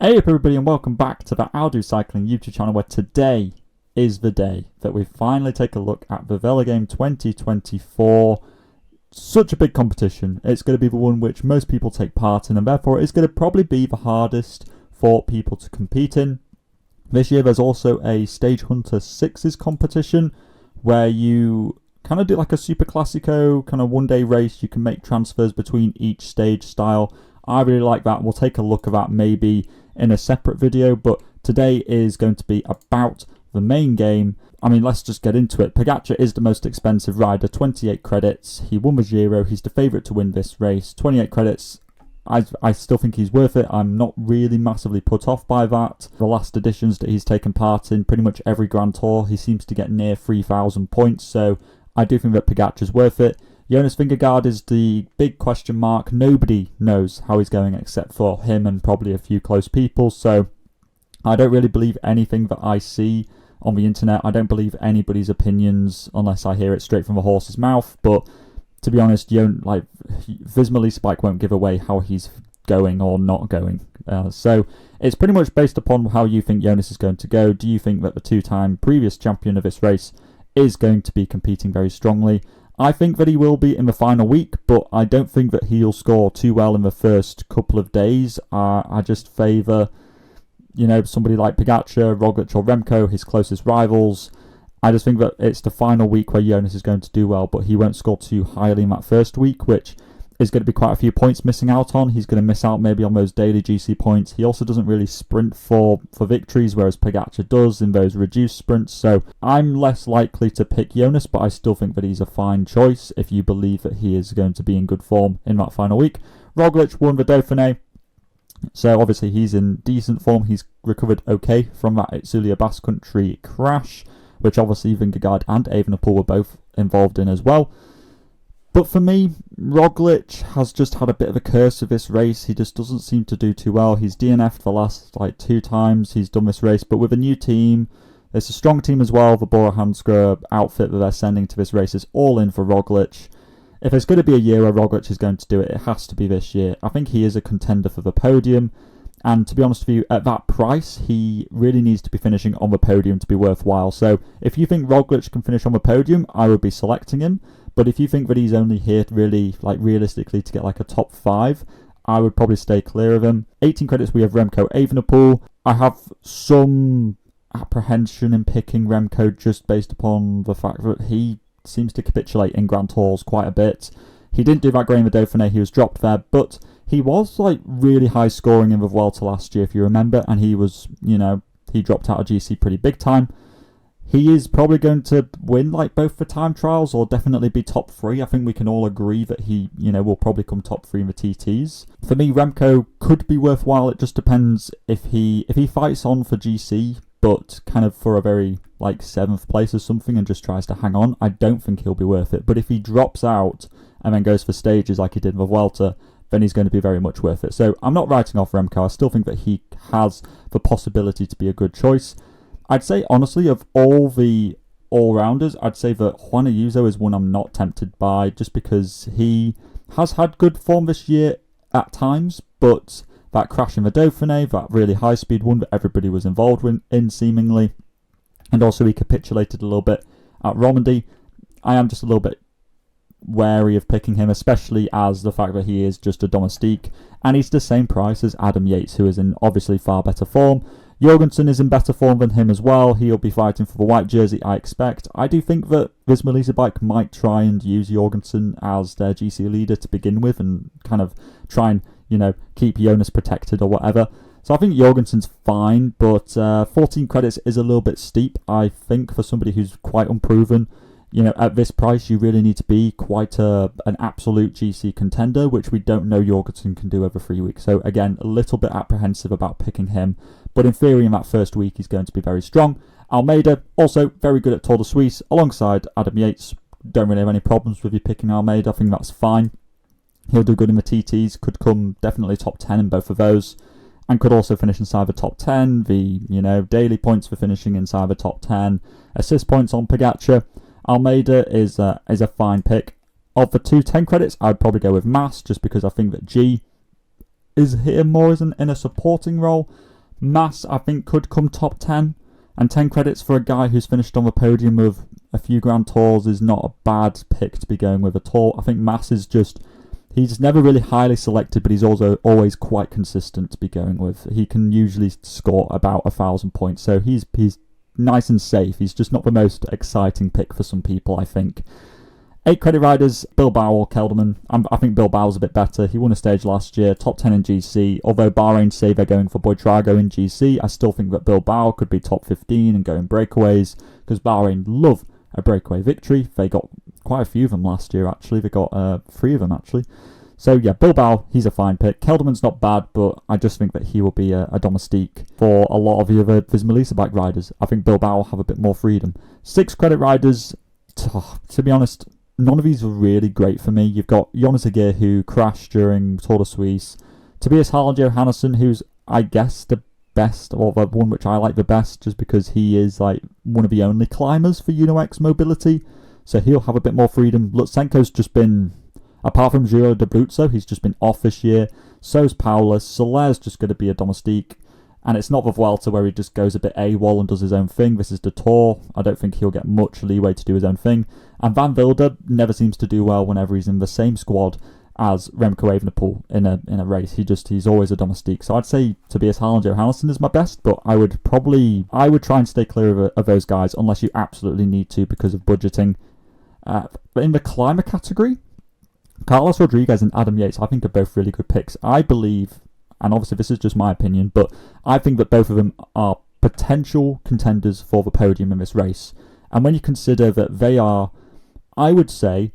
Hey up everybody and welcome back to the I'll Do Cycling YouTube channel, where today is the day that we finally take a look at the Velogame 2024. Such a big competition. It's going to be the one which most people take part in, and therefore it's going to probably be the hardest for people to compete in. This year there's also a Stage Hunter 6s competition where you kind of do like a Super Classico kind of one-day race. You can make transfers between each stage style. I really like that. We'll take a look at that maybe in a separate video, but today is going to be about the main game. I mean, let's just get into it. Pogacar is the most expensive rider, 28 credits. He won the Giro. He's the favourite to win this race. 28 credits. I still think he's worth it. I'm not really massively put off by that. The last editions that he's taken part in, pretty much every Grand Tour, he seems to get near 3,000 points, so I do think that Pogacar's worth it. Jonas Vingegaard is the big question mark. Nobody knows how he's going except for him and probably a few close people. So I don't really believe anything that I see on the internet. I don't believe anybody's opinions unless I hear it straight from the horse's mouth. But to be honest, Visma Bike won't give away how he's going or not going. So it's pretty much based upon how you think Jonas is going to go. Do you think that the two-time previous champion of this race is going to be competing very strongly? I think that he will be in the final week, but I don't think that he'll score too well in the first couple of days. I just favour, somebody like Pogacar, Roglic or Remco, his closest rivals. I just think that it's the final week where Jonas is going to do well, but he won't score too highly in that first week, which is going to be quite a few points missing out on. He's going to miss out maybe on those daily GC points. He also doesn't really sprint for victories, whereas Pogacar does in those reduced sprints. So I'm less likely to pick Jonas, but I still think that he's a fine choice if you believe that he is going to be in good form in that final week. Roglic won the Dauphiné, so obviously he's in decent form. He's recovered okay from that Itzulia Basque Country crash, which obviously Vingegaard and Evenepoel were both involved in as well. But for me, Roglic has just had a bit of a curse of this race. He just doesn't seem to do too well. He's DNF'd the last 2 times he's done this race, but with a new team, it's a strong team as well. The Bora Hansgrohe outfit that they're sending to this race is all in for Roglic. If there's going to be a year where Roglic is going to do it, it has to be this year. I think he is a contender for the podium. And to be honest with you, at that price, he really needs to be finishing on the podium to be worthwhile. So if you think Roglic can finish on the podium, I would be selecting him. But if you think that he's only here really, realistically to get a top 5, I would probably stay clear of him. 18 credits, we have Remco Evenepoel. I have some apprehension in picking Remco just based upon the fact that he seems to capitulate in Grand Tours quite a bit. He didn't do that great in the Dauphiné, he was dropped there, but he was really high scoring in the Vuelta last year, if you remember, and he was, he dropped out of GC pretty big time. He is probably going to win both the time trials or definitely be top 3. I think we can all agree that he, will probably come top 3 in the TTs. For me, Remco could be worthwhile. It just depends if he fights on for GC, but kind of for a very 7th place or something and just tries to hang on. I don't think he'll be worth it. But if he drops out and then goes for stages like he did in the Vuelta, then he's going to be very much worth it. So I'm not writing off Remco. I still think that he has the possibility to be a good choice. I'd say, honestly, of all the all-rounders, I'd say that Juan Ayuso is one I'm not tempted by, just because he has had good form this year at times, but that crash in the Dauphiné, that really high-speed one that everybody was involved in seemingly, and also he capitulated a little bit at Romandy. I am just a little bit wary of picking him, especially as the fact that he is just a domestique, and he's the same price as Adam Yates, who is in obviously far better form. Jorgensen is in better form than him as well. He'll be fighting for the white jersey, I expect. I do think that Visma Bike might try and use Jorgensen as their GC leader to begin with and kind of try and, keep Jonas protected or whatever. So I think Jorgensen's fine, but 14 credits is a little bit steep, I think, for somebody who's quite unproven. At this price, you really need to be quite an absolute GC contender, which we don't know Jorgensen can do over 3 weeks. So again, a little bit apprehensive about picking him. But in theory, in that first week, he's going to be very strong. Almeida, also very good at Tour de Suisse, alongside Adam Yates. Don't really have any problems with you picking Almeida. I think that's fine. He'll do good in the TTs, could come definitely top 10 in both of those, and could also finish inside the top 10. The, daily points for finishing inside the top 10. Assist points on Pogacar. Almeida is a fine pick. Of the 2 10 credits, I'd probably go with Mas, just because I think that G is here more as in a supporting role. Mas, I think, could come top 10. And 10 credits for a guy who's finished on the podium of a few Grand Tours is not a bad pick to be going with at all. I think Mas is just... He's never really highly selected, but he's also always quite consistent to be going with. He can usually score about 1,000 points, so he's nice and safe. He's just not the most exciting pick for some people, I think. 8 credit riders, Bilbao or Kelderman. I think Bilbao's a bit better. He won a stage last year, top 10 in GC. Although Bahrain say they're going for Buitrago in GC, I still think that Bilbao could be top 15 and go in breakaways, because Bahrain love a breakaway victory. They got quite a few of them last year, actually. They got 3 of them, actually. So, yeah, Bilbao, he's a fine pick. Kelderman's not bad, but I just think that he will be a domestique for a lot of the other Visma bike riders. I think Bilbao will have a bit more freedom. 6 credit riders, to be honest, none of these are really great for me. You've got Jonas Vingegaard, who crashed during Tour de Suisse. Tobias Harland-Johannesson, who's, I guess, the best, or the one which I like the best, just because he is like one of the only climbers for UnoX Mobility. So he'll have a bit more freedom. Lutsenko's just been, apart from Giro d'Abruzzo, he's just been off this year. So's Paulus. Soler's just going to be a domestique. And it's not the Vuelta where he just goes a bit AWOL and does his own thing. This is the Tour. I don't think he'll get much leeway to do his own thing. And Van Wilder never seems to do well whenever he's in the same squad as Remco Evenepoel in a race. He's always a domestique. So I'd say Tobias Harland-Johannesson is my best, but I would try and stay clear of those guys unless you absolutely need to because of budgeting. But in the climber category, Carlos Rodriguez and Adam Yates, I think, are both really good picks. I believe, and obviously this is just my opinion, but I think that both of them are potential contenders for the podium in this race. And when you consider that they are, I would say,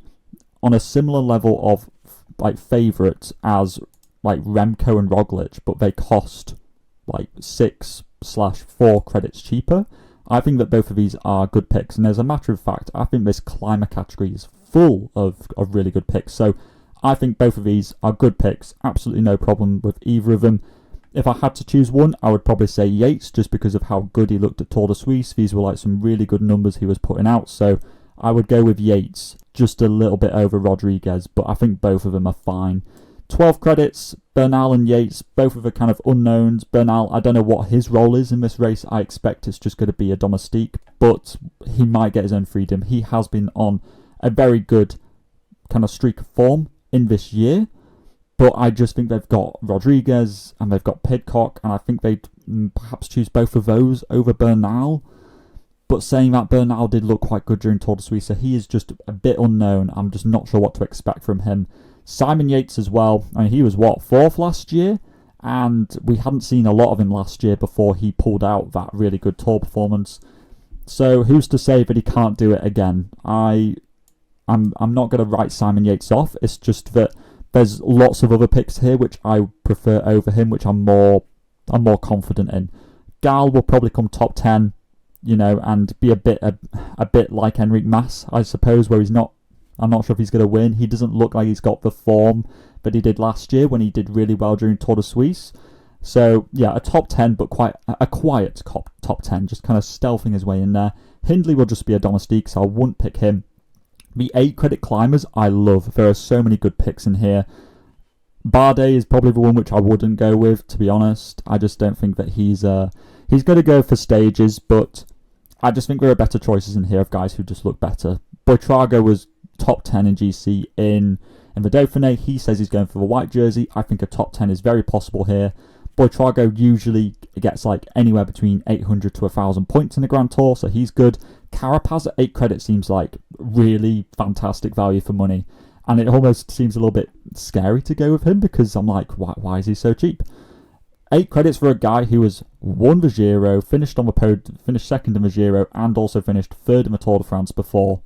on a similar level of like favourites as like Remco and Roglic, but they cost like 6/4 credits cheaper. I think that both of these are good picks, and as a matter of fact, I think this climber category is full of really good picks. So I think both of these are good picks. Absolutely no problem with either of them. If I had to choose one, I would probably say Yates, just because of how good he looked at Tour de Suisse. These were like some really good numbers he was putting out. So I would go with Yates, just a little bit over Rodriguez, but I think both of them are fine. 12 credits, Bernal and Yates, both of the kind of unknowns. Bernal, I don't know what his role is in this race. I expect it's just going to be a domestique, but he might get his own freedom. He has been on a very good kind of streak of form in this year, but I just think they've got Rodriguez and they've got Pidcock, and I think they'd perhaps choose both of those over Bernal. But saying that, Bernal did look quite good during Tour de Suisse, so he is just a bit unknown. I'm just not sure what to expect from him. Simon Yates as well. I mean, he was, 4th last year? And we hadn't seen a lot of him last year before he pulled out that really good Tour performance. So who's to say that he can't do it again? I'm not going to write Simon Yates off. It's just that there's lots of other picks here which I prefer over him, which I'm more confident in. Gal will probably come top 10, and be a bit like Enric Mas, I suppose, where I'm not sure if he's going to win. He doesn't look like he's got the form that he did last year when he did really well during Tour de Suisse. So, yeah, a top 10, but quite a quiet top 10, just kind of stealthing his way in there. Hindley will just be a domestique, so I wouldn't pick him. The 8 credit climbers, I love. There are so many good picks in here. Bardet is probably the one which I wouldn't go with, to be honest. I just don't think that he's going to go for stages, but I just think there are better choices in here of guys who just look better. Buitrago was top 10 in GC in the Dauphiné. He says he's going for the white jersey. I think a top 10 is very possible here. Buitrago usually gets like anywhere between 800 to 1,000 points in the Grand Tour, so he's good. Carapaz at 8 credits seems like really fantastic value for money, and it almost seems a little bit scary to go with him because I'm like, why is he so cheap? 8 credits for a guy who has won the Giro, finished on the podium, finished second in the Giro, and also finished third in the Tour de France before.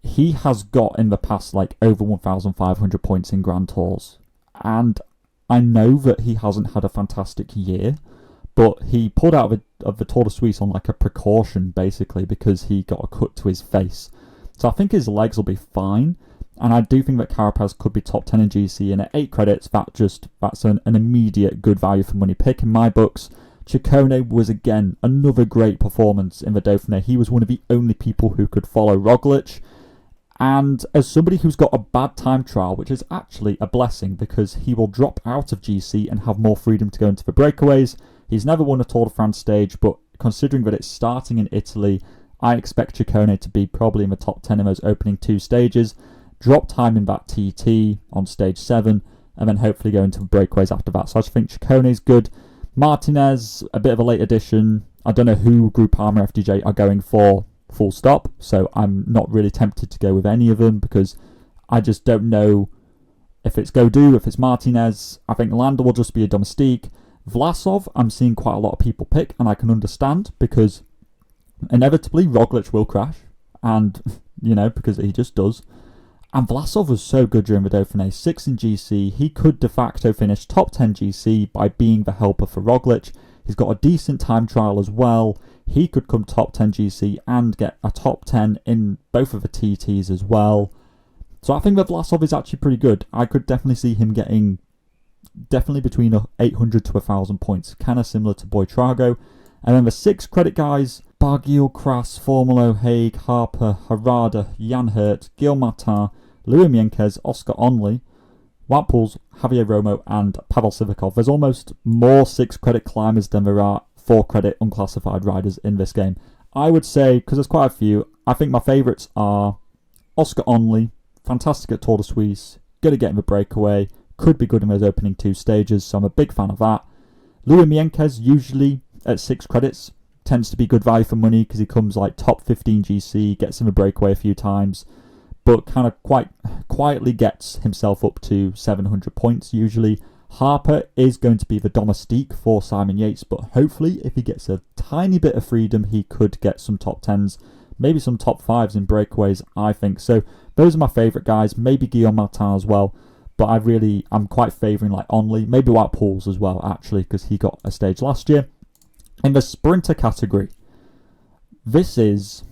He has got in the past like over 1,500 points in Grand Tours, and I know that he hasn't had a fantastic year, but he pulled out of the Tour de Suisse on like a precaution, basically, because he got a cut to his face. So I think his legs will be fine, and I do think that Carapaz could be top 10 in GC, and at 8 credits, that's an immediate good value for money pick in my books. Ciccone was again another great performance in the Dauphiné. He was one of the only people who could follow Roglic. And as somebody who's got a bad time trial, which is actually a blessing because he will drop out of GC and have more freedom to go into the breakaways, He's never won a Tour de France stage, but considering that it's starting in Italy, I expect Ciccone to be probably in the top 10 in those opening 2 stages, drop time in that TT on stage 7, and then hopefully go into breakaways after that. So I just think Ciccone is good. Martinez, a bit of a late addition. I don't know who Groupama FDJ are going for, full stop, so I'm not really tempted to go with any of them because I just don't know if it's Godou, if it's Martinez. I think Landa will just be a domestique. Vlasov, I'm seeing quite a lot of people pick, and I can understand because inevitably Roglic will crash, and because he just does. And Vlasov was so good during the Dauphiné, 6 in GC. He could de facto finish top 10 GC by being the helper for Roglic. He's got a decent time trial as well. He could come top 10 GC and get a top 10 in both of the TTs as well. So I think that Vlasov is actually pretty good. I could definitely see him getting definitely between 800 to 1,000 points, kind of similar to Boitrago. And then the 6 credit guys, Barguil, Kras, Formulo, Haig, Harper, Harada, Jan Hirt, Gil Martin, Louis Mienquez, Oscar Onley, Wout Poels, Javier Romo and Pavel Sivakov. There's almost more 6 credit climbers than there are 4 credit unclassified riders in this game. I would say, because there's quite a few, I think my favourites are Oscar Onley, fantastic at Tour de Suisse, good at getting the breakaway, could be good in those opening 2 stages, so I'm a big fan of that. Louis Mienquez, usually at 6 credits, tends to be good value for money because he comes like top 15 GC, gets him a breakaway a few times, but kind of quite quietly gets himself up to 700 points usually. Harper is going to be the domestique for Simon Yates, but hopefully if he gets a tiny bit of freedom, he could get some top 10s, maybe some top 5s in breakaways, I think. So those are my favourite guys, maybe Guillaume Martin as well, but I'm quite favouring like Onley, maybe Wout Poels as well actually, because he got a stage last year. In the sprinter category, this is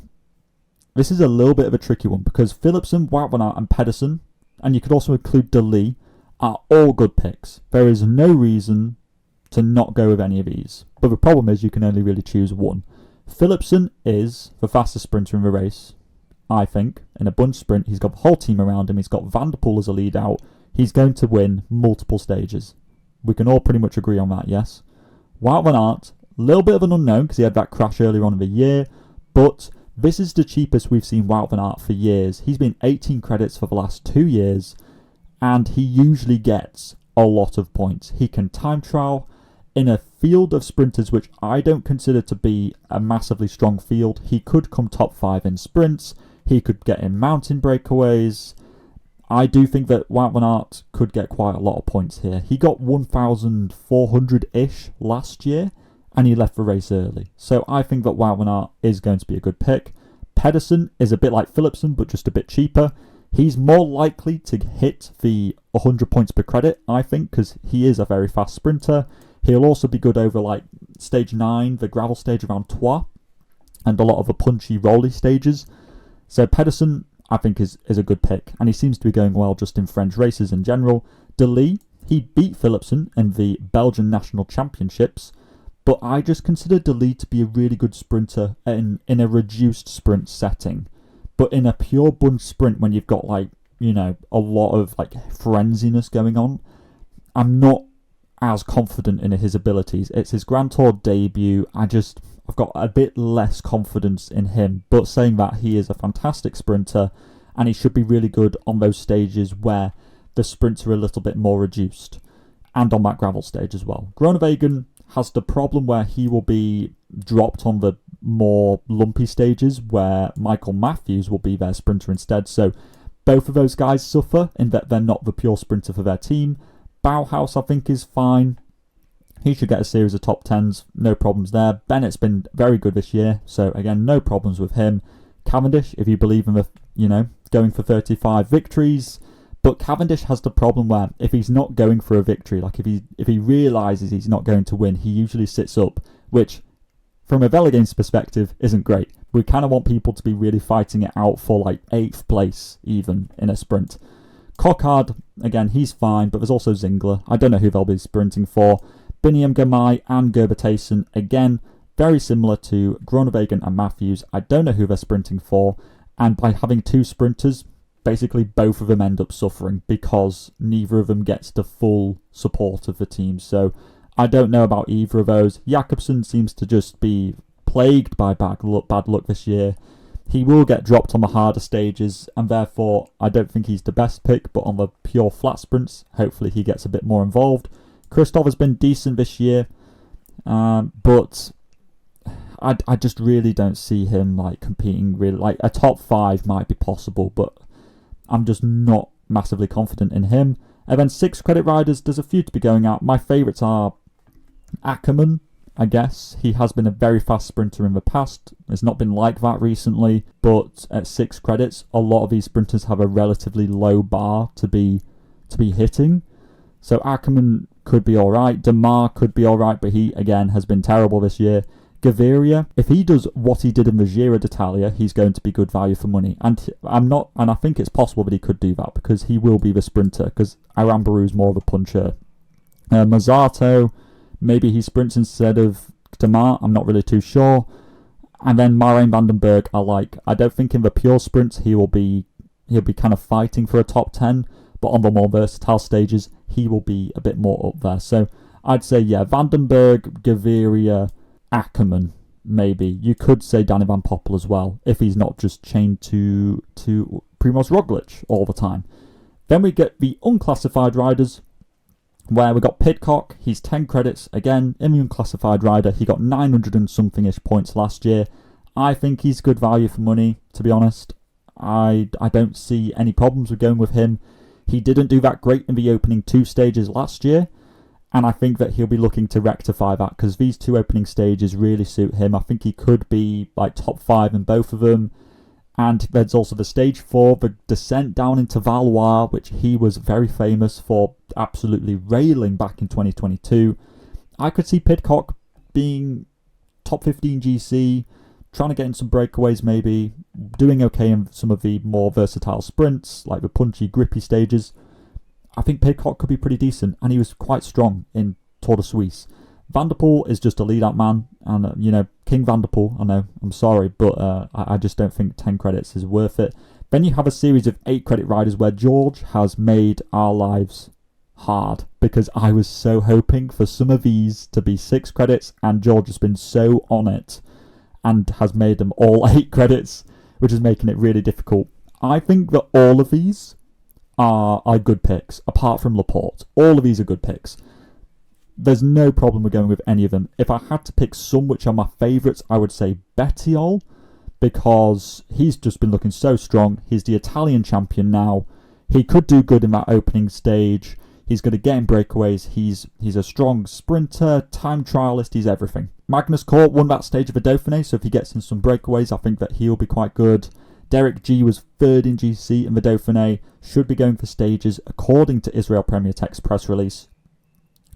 a little bit of a tricky one because Philipsen, Wout van Aert and Pedersen, and you could also include De Lee, are all good picks. There is no reason to not go with any of these. But the problem is you can only really choose one. Philipsen is the fastest sprinter in the race, I think. In a bunch sprint, he's got the whole team around him. He's got Van der Poel as a lead out. He's going to win multiple stages. We can all pretty much agree on that, yes? Wout van Aert, a little bit of an unknown because he had that crash earlier on in the year, but this is the cheapest we've seen Wout van Aert for years. He's been 18 credits for the last 2 years, and he usually gets a lot of points. He can time trial in a field of sprinters which I don't consider to be a massively strong field. He could come top 5 in sprints. He could get in mountain breakaways. I do think that Wout van Aert could get quite a lot of points here. He got 1,400-ish last year, and he left the race early. So I think that Wout van Aert is going to be a good pick. Pedersen is a bit like Philipsen, but just a bit cheaper. He's more likely to hit the 100 points per credit, I think, because he is a very fast sprinter. He'll also be good over like stage 9, the gravel stage around Troyes, and a lot of the punchy, rolly stages. So Pedersen, I think, is a good pick, and he seems to be going well just in French races in general. De Lee, he beat Philipsen in the Belgian National Championships, but I just consider De Lee to be a really good sprinter in a reduced sprint setting. But in a pure bunch sprint, when you've got a lot of frenziness going on, I'm not as confident in his abilities. It's his Grand Tour debut. I've got a bit less confidence in him. But saying that, he is a fantastic sprinter, and he should be really good on those stages where the sprints are a little bit more reduced, and on that gravel stage as well. Groenewegen has the problem where he will be dropped on the more lumpy stages where Michael Matthews will be their sprinter instead. So both of those guys suffer in that they're not the pure sprinter for their team. Bauhaus, I think, is fine. He should get a series of top 10s, no problems there. Bennett's been very good this year, so again, no problems with him. Cavendish, if you believe in going for 35 victories. But Cavendish has the problem where if he's not going for a victory, if he realises he's not going to win, he usually sits up, which from a Velogames perspective isn't great. We kind of want people to be really fighting it out for 8th place even in a sprint. Cockard, again, he's fine, but there's also Zingler. I don't know who they'll be sprinting for. Biniam Gamay and Gerber Tayson, again, very similar to Groenewegen and Matthews. I don't know who they're sprinting for, and by having 2 sprinters, basically both of them end up suffering because neither of them gets the full support of the team. So I don't know about either of those. Jakobsen seems to just be plagued by bad luck this year. He will get dropped on the harder stages, and therefore I don't think he's the best pick, but on the pure flat sprints, hopefully he gets a bit more involved. Kristoff has been decent this year, but I just really don't see him like competing really. Like a top 5 might be possible, but I'm just not massively confident in him. And then 6 credit riders, there's a few to be going out. My favourites are Ackerman, I guess. He has been a very fast sprinter in the past. It's not been like that recently, but at 6 credits, a lot of these sprinters have a relatively low bar to be hitting. So Ackerman could be alright. Demar could be alright, but he, again, has been terrible this year. Gaviria, if he does what he did in the Giro d'Italia, he's going to be good value for money. And I think it's possible that he could do that because he will be the sprinter, because Arambarou is more of a puncher. Mazzato, maybe he sprints instead of Demar, I'm not really too sure. And then Marijn van den Berg, I don't think in the pure sprints he'll be kind of fighting for a top 10, but on the more versatile stages, he will be a bit more up there. So I'd say, yeah, Van den Berg, Gaviria, Ackerman, maybe. You could say Danny van Poppel as well, if he's not just chained to Primoz Roglic all the time. Then we get the unclassified riders, where we got Pidcock. He's 10 credits. Again, in the unclassified rider, he got 900 and something-ish points last year. I think he's good value for money, to be honest. I don't see any problems with going with him. He didn't do that great in the opening 2 stages last year, and I think that he'll be looking to rectify that because these 2 opening stages really suit him. I think he could be like top 5 in both of them. And there's also the stage 4, the descent down into Valois, which he was very famous for absolutely railing back in 2022. I could see Pidcock being top 15 GC, trying to get in some breakaways maybe, doing okay in some of the more versatile sprints, like the punchy, grippy stages. I think Pidcock could be pretty decent, and he was quite strong in Tour de Suisse. Van der Poel is just a lead-out man, and, King Van der Poel, I know, I'm sorry, but I just don't think 10 credits is worth it. Then you have a series of 8 credit riders where George has made our lives hard, because I was so hoping for some of these to be 6 credits, and George has been so on it, and has made them all 8 credits, which is making it really difficult. I think that all of these are good picks, apart from Laporte. All of these are good picks. There's no problem with going with any of them. If I had to pick some which are my favourites, I would say Bettiol, because he's just been looking so strong. He's the Italian champion now. He could do good in that opening stage. He's going to get in breakaways. He's a strong sprinter, time trialist, he's everything. Magnus Cort won that stage of the Dauphiné, so if he gets in some breakaways, I think that he'll be quite good. Derek G was 3rd in GC in the Dauphiné, should be going for stages according to Israel Premier Tech's press release.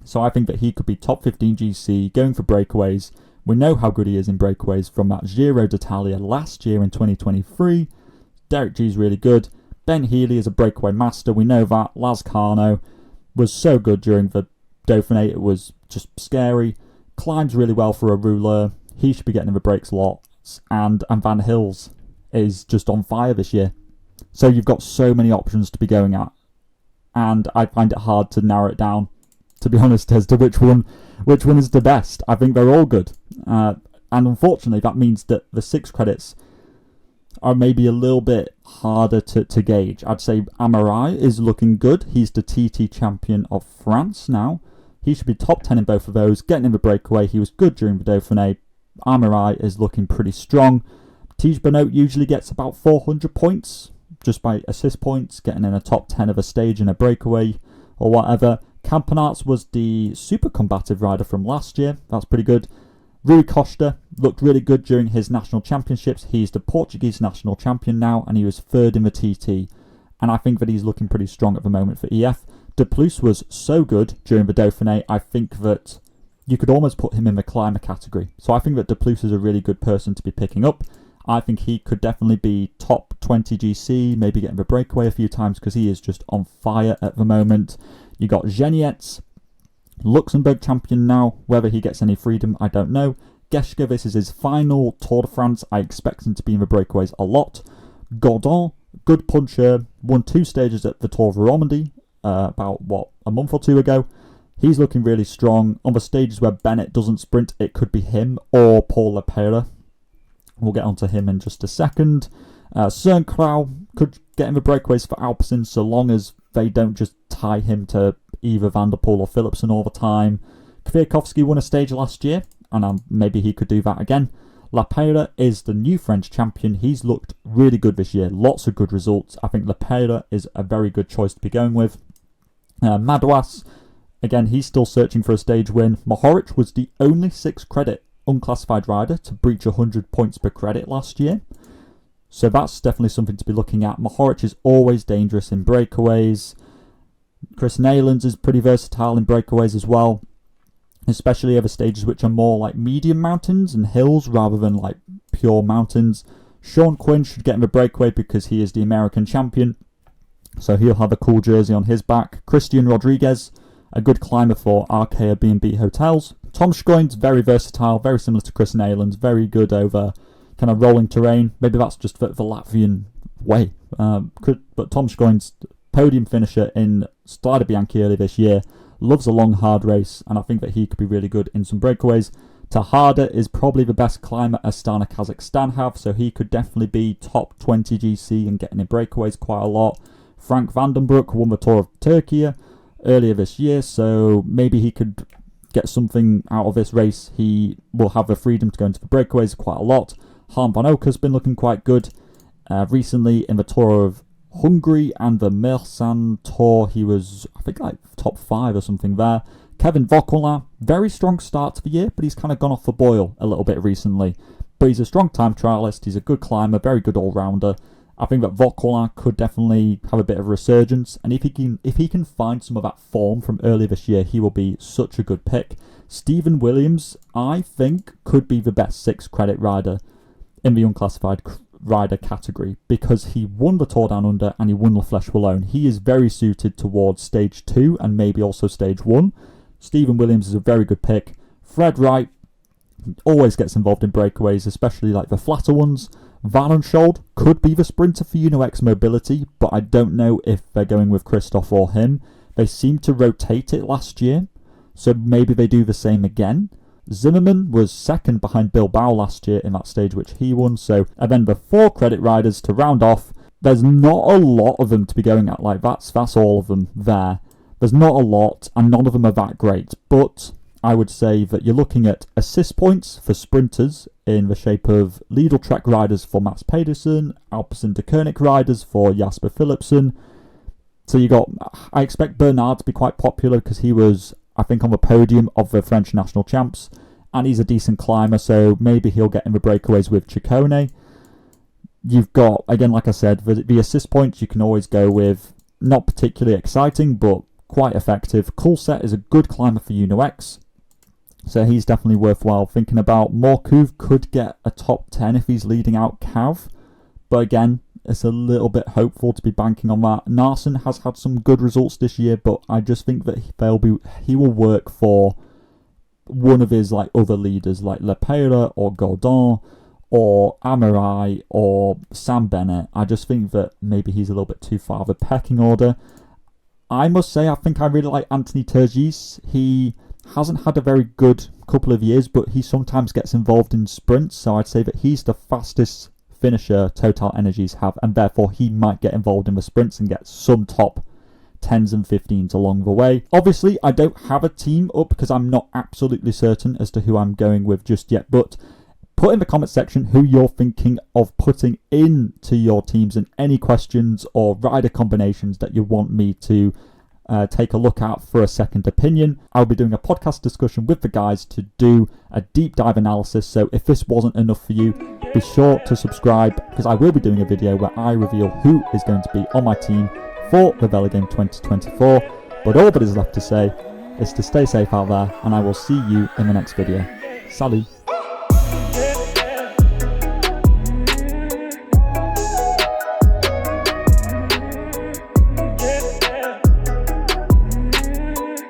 So I think that he could be top 15 GC, going for breakaways. We know how good he is in breakaways from that Giro d'Italia last year in 2023. Derek G is really good. Ben Healy is a breakaway master, we know that. Lascano was so good during the Dauphiné, it was just scary. Climbs really well for a ruler. He should be getting in the breaks lots. And Van Hills is just on fire this year. So you've got so many options to be going at. And I find it hard to narrow it down, to be honest, as to which one is the best. I think they're all good. And unfortunately, that means that the 6 credits are maybe a little bit harder to gauge. I'd say Amarai is looking good. He's the TT champion of France now. He should be top 10 in both of those, getting in the breakaway. He was good during the Dauphiné. Amarai is looking pretty strong. Tige Benoit usually gets about 400 points, just by assist points, getting in a top 10 of a stage in a breakaway or whatever. Campenaerts was the super combative rider from last year. That's pretty good. Rui Costa looked really good during his national championships. He's the Portuguese national champion now, and he was 3rd in the TT. And I think that he's looking pretty strong at the moment for EF. De Plus was so good during the Dauphiné, I think that you could almost put him in the climber category. So I think that De Plus is a really good person to be picking up. I think he could definitely be top 20 GC, maybe getting the breakaway a few times, because he is just on fire at the moment. You got Genietz, Luxembourg champion now. Whether he gets any freedom, I don't know. Geschke, this is his final Tour de France. I expect him to be in the breakaways a lot. Gordon, good puncher, won 2 stages at the Tour of Romandie about, a month or 2 ago. He's looking really strong. On the stages where Bennett doesn't sprint, it could be him or Paul Lepera. We'll get onto him in just a second. Søren Kragh could get in the breakaways for Alpecin so long as they don't just tie him to either Van der Poel or Philipsen all the time. Kwiatkowski won a stage last year, and maybe he could do that again. Lepera is the new French champion. He's looked really good this year. Lots of good results. I think Lepera is a very good choice to be going with. Madouas, again, he's still searching for a stage win. Mohoric was the only 6-credit unclassified rider to breach 100 points per credit last year. So that's definitely something to be looking at. Mohoric is always dangerous in breakaways. Chris Neylands is pretty versatile in breakaways as well, especially over stages which are more like medium mountains and hills rather than like pure mountains. Sean Quinn should get in the breakaway because he is the American champion, so he'll have a cool jersey on his back. Christian Rodriguez, a good climber for Arkea B&B Hotels. Tom Schoen's very versatile, very similar to Chris Neylands, very good over kind of rolling terrain. Maybe that's just the Latvian way. But Tom Schoen's podium finisher in Strade Bianche early this year, loves a long hard race, and I think that he could be really good in some breakaways. Tejada is probably the best climber Astana Kazakhstan have, so he could definitely be top 20 GC and getting in breakaways quite a lot. Frank Vandenbroek won the Tour of Turkey earlier this year, so maybe he could get something out of this race. He will have the freedom to go into the breakaways quite a lot. Harm van Oker's been looking quite good. Recently in the Tour of Hungary and the Mersan Tour, he was, I think, like top 5 or something there. Kevin Vauquelin, very strong start to the year, but he's kind of gone off the boil a little bit recently. But he's a strong time trialist, he's a good climber, very good all-rounder. I think that Vauquelin could definitely have a bit of a resurgence, and if he can find some of that form from earlier this year, he will be such a good pick. Stephen Williams, I think, could be the best 6-credit rider in the unclassified rider category because he won the Tour Down Under and he won La Flèche Wallonne. He is very suited towards stage 2 and maybe also stage 1. Stephen Williams is a very good pick. Fred Wright always gets involved in breakaways, especially like the flatter ones. Van Unschold could be the sprinter for UnoX Mobility, but I don't know if they're going with Christoph or him. They seemed to rotate it last year, so maybe they do the same again. Zimmerman was second behind Bilbao last year in that stage which he won, so and then the 4-credit riders to round off. There's not a lot of them to be going at, like that's all of them there. There's not a lot, and none of them are that great, but I would say that you're looking at assist points for sprinters in the shape of Lidl Trek riders for Mats Pedersen, Alpecin de Koenig riders for Jasper Philipsen. So I expect Bernard to be quite popular because he was, I think, on the podium of the French national champs, and he's a decent climber, so maybe he'll get in the breakaways with Ciccone. You've got, again, like I said, the assist points you can always go with. Not particularly exciting, but quite effective. Coolset is a good climber for UnoX, so he's definitely worthwhile thinking about. Morkuv could get a top 10 if he's leading out Cav, but again, it's a little bit hopeful to be banking on that. Narsen has had some good results this year, but I just think that he will work for one of his like other leaders, like Lepera or Godin or Amarai or Sam Bennett. I just think that maybe he's a little bit too far of a pecking order. I must say, I think I really like Anthony Turgis. He hasn't had a very good couple of years, but he sometimes gets involved in sprints, so I'd say that he's the fastest finisher Total Energies have, and therefore he might get involved in the sprints and get some top 10s and 15s along the way. Obviously, I don't have a team up because I'm not absolutely certain as to who I'm going with just yet, but put in the comment section who you're thinking of putting into your teams and any questions or rider combinations that you want me to take a look at for a second opinion. I'll be doing a podcast discussion with the guys to do a deep dive analysis, so if this wasn't enough for you, be sure to subscribe because I will be doing a video where I reveal who is going to be on my team for the Velogame 2024. But all that is left to say is to stay safe out there, and I will see you in the next video. Salut!